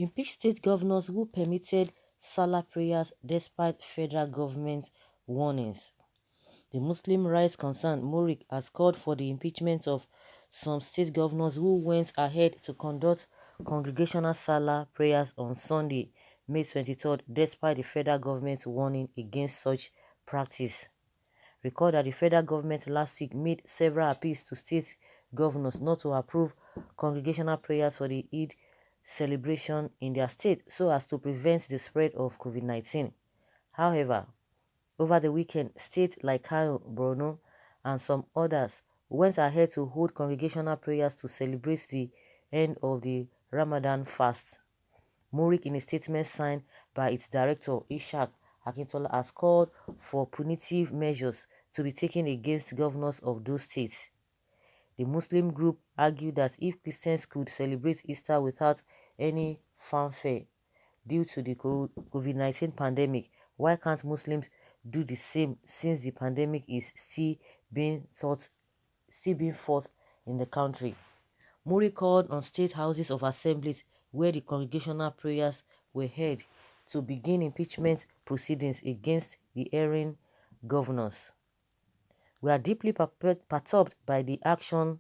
Impeach state governors who permitted Salah prayers despite federal government warnings. The Muslim rights concern Murik has called for the impeachment of some state governors who went ahead to conduct congregational Salah prayers on Sunday, May 23rd, despite the federal government's warning against such practice. Recall that the federal government last week made several appeals to state governors not to approve congregational prayers for the Eid celebration in their state so as to prevent the spread of COVID-19. However, over the weekend, states like Kano, Borno, and some others went ahead to hold congregational prayers to celebrate the end of the Ramadan fast. Murik, in a statement signed by its director, Ishaq Akintola, has called for punitive measures to be taken against governors of those states. The Muslim group argued that if Christians could celebrate Easter without any fanfare due to the COVID-19 pandemic, why can't Muslims do the same since the pandemic is still being fought in the country? Muri called on state houses of assemblies where the congregational prayers were held to begin impeachment proceedings against the erring governors. We are deeply perturbed by the action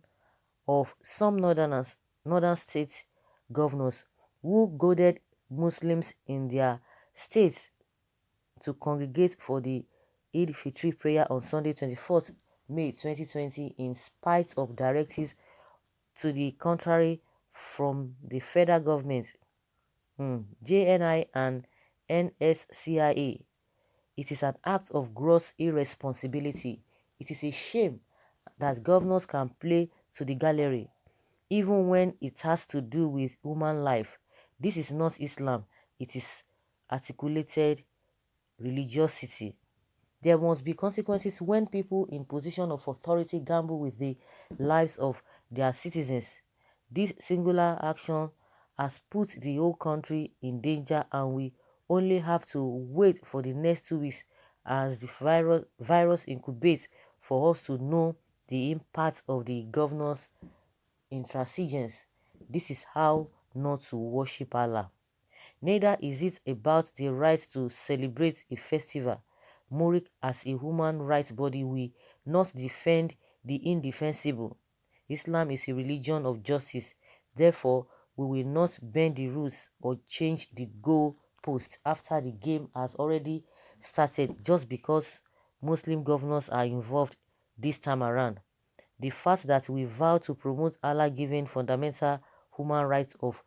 of some northern state governors who goaded Muslims in their states to congregate for the Eid Fitri prayer on Sunday 24th May 2020 in spite of directives to the contrary from the federal government, JNI and NSCIA. It is an act of gross irresponsibility. It is a shame that governors can play to the gallery, even when it has to do with human life. This is not Islam, it is articulated religiosity. There must be consequences when people in position of authority gamble with the lives of their citizens. This singular action has put the whole country in danger, and we only have to wait for the next 2 weeks as the virus incubates for us to know the impact of the governor's intransigence. This is how not to worship Allah. Neither is it about the right to celebrate a festival. Murik, as a human rights body, will not defend the indefensible. Islam is a religion of justice. Therefore, we will not bend the rules or change the goal post after the game has already started just because Muslim governors are involved this time around. The fact that we vow to promote Allah-given fundamental human rights of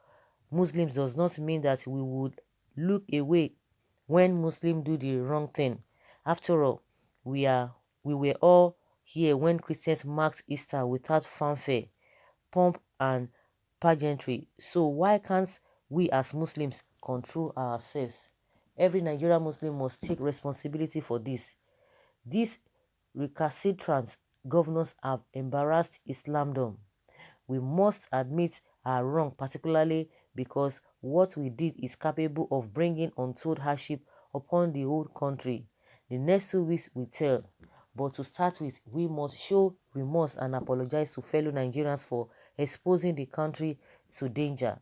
Muslims does not mean that we would look away when Muslims do the wrong thing. After all, we were all here when Christians marked Easter without fanfare, pomp and pageantry. So why can't we as Muslims control ourselves? Every Nigerian Muslim must take responsibility for this. These recalcitrant governors have embarrassed Islamdom. We must admit our wrong, particularly because what we did is capable of bringing untold hardship upon the whole country. The next 2 weeks will tell. But to start with, we must show remorse and apologize to fellow Nigerians for exposing the country to danger.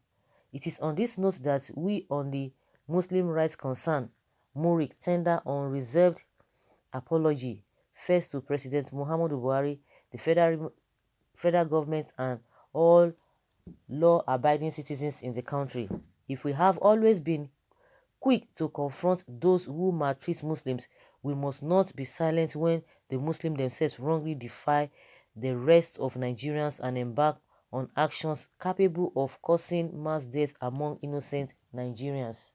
It is on this note that we on the Muslim Rights Concern, Murik, tender unreserved apology first to President Muhammadu Buhari, the federal government, and all law-abiding citizens in the country. If we have always been quick to confront those who maltreat Muslims, we must not be silent when the Muslims themselves wrongly defy the rest of Nigerians and embark on actions capable of causing mass death among innocent Nigerians.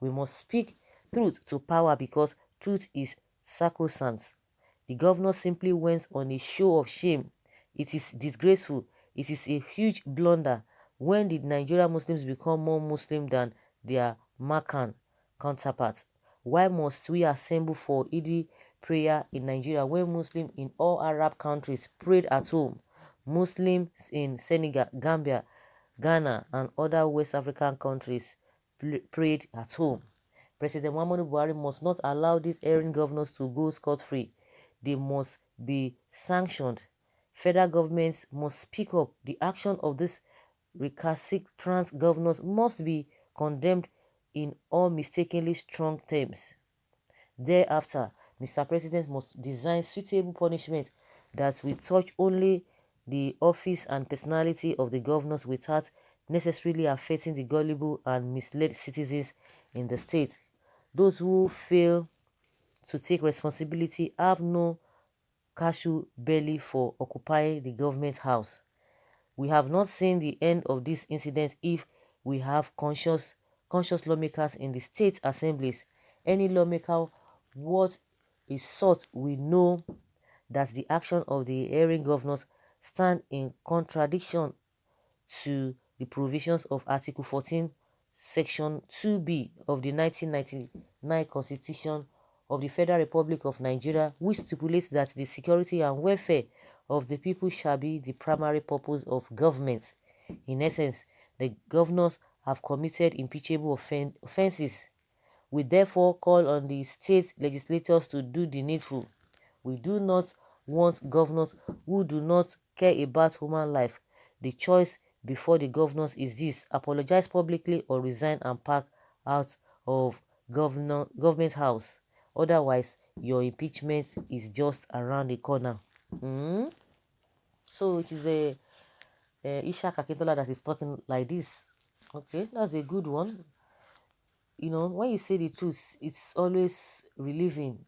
We must speak truth to power because truth is sacrosanct. The governor simply went on a show of shame. It is disgraceful. It is a huge blunder when the Nigerian Muslims become more Muslim than their Makan counterparts. Why must we assemble for Eid prayer in Nigeria when Muslims in all Arab countries prayed at home? Muslims in Senegal, Gambia, Ghana, and other West African countries prayed at home. President Muhammadu Buhari must not allow these erring governors to go scot-free. They must be sanctioned. Federal governments must speak up. The action of these recalcitrant governors must be condemned in unmistakably strong terms. Thereafter, Mr. President must design suitable punishment that will touch only the office and personality of the governors without necessarily affecting the gullible and misled citizens in the state. Those who fail to take responsibility have no cashew belly for occupying the government house. We have not seen the end of this incident if we have conscious lawmakers in the state assemblies. Any lawmaker what is sought will know that the action of the erring governors stand in contradiction to the provisions of Article 14, Section 2B of the 1999 Constitution of the Federal Republic of Nigeria, which stipulates that the security and welfare of the people shall be the primary purpose of government. In essence, the governors have committed impeachable offenses. We therefore call on the state legislators to do the needful. We do not want governors who do not care about human life. The choice before the governors is this: apologize publicly or resign and pack out of government house. Otherwise, your impeachment is just around the corner. So it is Ishak Akintola that is talking like this. Okay, that's a good one. You know, when you say the truth, it's always relieving.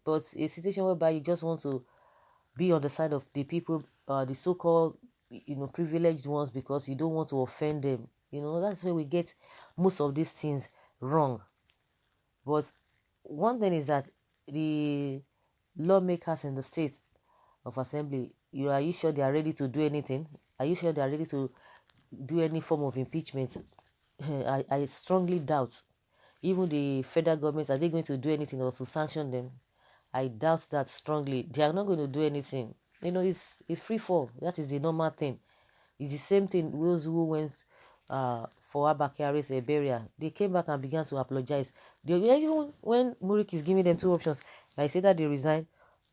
But a situation whereby you just want to be on the side of the people, the so-called, privileged ones, because you don't want to offend them. That's where we get most of these things wrong. But one thing is that the lawmakers in the state of assembly, are you sure they are ready to do anything? Are you sure they are ready to do any form of impeachment? I strongly doubt. Even the federal government, are they going to do anything or to sanction them? I doubt that strongly. They are not going to do anything. It's a free fall. That is the normal thing. It's the same thing. Those who went for Abba Kyari's burial, they came back and began to apologize. Even when Murik is giving them two options, like say that they resign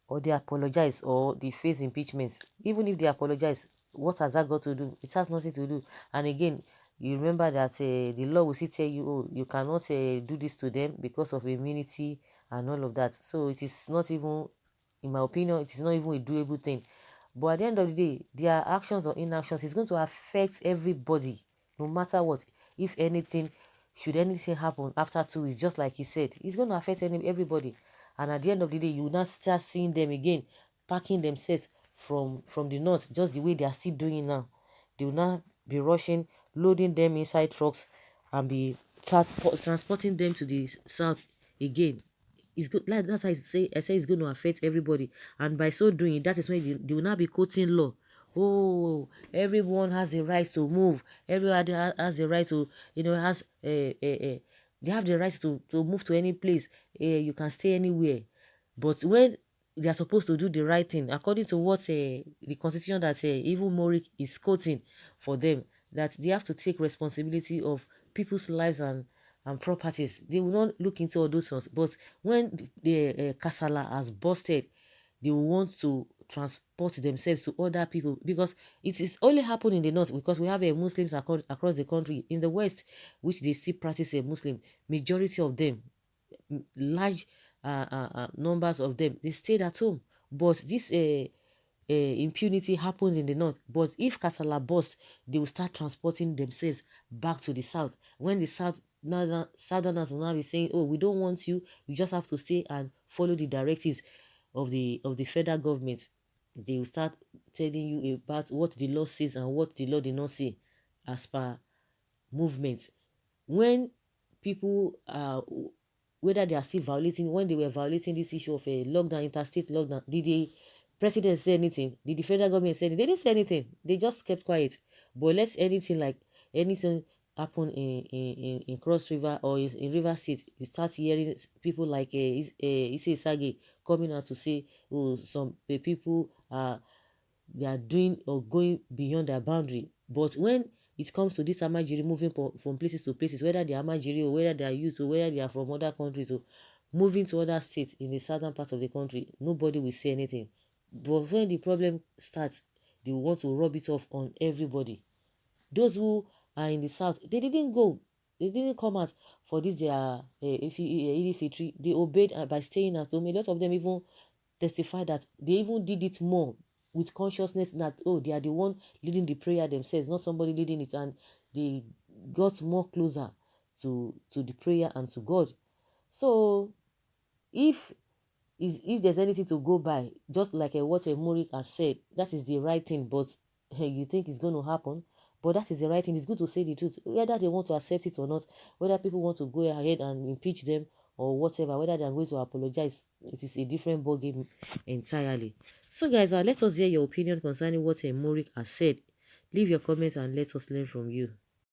or they apologize or they face impeachment. Even if they apologize, what has that got to do? It has nothing to do. And again, you remember that the law will still tell you, oh, you cannot do this to them because of immunity and all of that. So it is not even, in my opinion, it is not even a doable thing. But at the end of the day, their actions or inactions is going to affect everybody, no matter what. If anything, should anything happen after 2 weeks, just like he said, it's going to affect everybody. And at the end of the day, you will not start seeing them again packing themselves from the north, just the way they are still doing now. They will not be rushing, loading them inside trucks, and be transporting them to the south again. It's good. Like that's why I say it's going to affect everybody. And by so doing, that is when they will not be quoting law. Oh, everyone has the right to move. Everybody has the right to, they have the right to move to any place. You can stay anywhere. But when they are supposed to do the right thing, according to what the constitution that even Morik is quoting for them, that they have to take responsibility of people's lives and properties. They will not look into all those ones. But when the Kasala has busted, they will want to transport themselves to other people, because it is only happening in the north because we have Muslims across the country. In the west, which they still practice a Muslim, majority of them, large numbers of them, they stayed at home. But this impunity happens in the north. But if Kasala bursts, they will start transporting themselves back to the south. When the southerners will now be saying, oh, we don't want you, you just have to stay and follow the directives of the federal government. They will start telling you about what the law says and what the law did not say as per movement. When people whether they are still violating, when they were violating this issue of a lockdown, interstate lockdown, did the president say anything? Did the federal government say anything? They didn't say anything. They just kept quiet. But let anything happen in Cross River or in River State, you start hearing people like Issei Sage coming out to say, oh, some people they are doing or going beyond their boundary. But when it comes to this Amajiri moving from places to places, whether they are Amajiri or whether they are youth or whether they are from other countries or moving to other states in the southern part of the country, nobody will say anything. But when the problem starts, they will want to rub it off on everybody. Those who are in the south, they didn't go. They didn't come out for this their Eid They obeyed by staying at home. A lot of them even testify that they even did it more with consciousness that, oh, they are the one leading the prayer themselves, not somebody leading it, and they got more closer to the prayer and to God. So if if there's anything to go by, just like what Murik has said, that is the right thing, but you think it's going to happen, but that is the right thing. It's good to say the truth, whether they want to accept it or not, whether people want to go ahead and impeach them or whatever, whether they're going to apologize, it is a different ballgame entirely. So guys, let us hear your opinion concerning what Murik has said. Leave your comments and let us learn from you.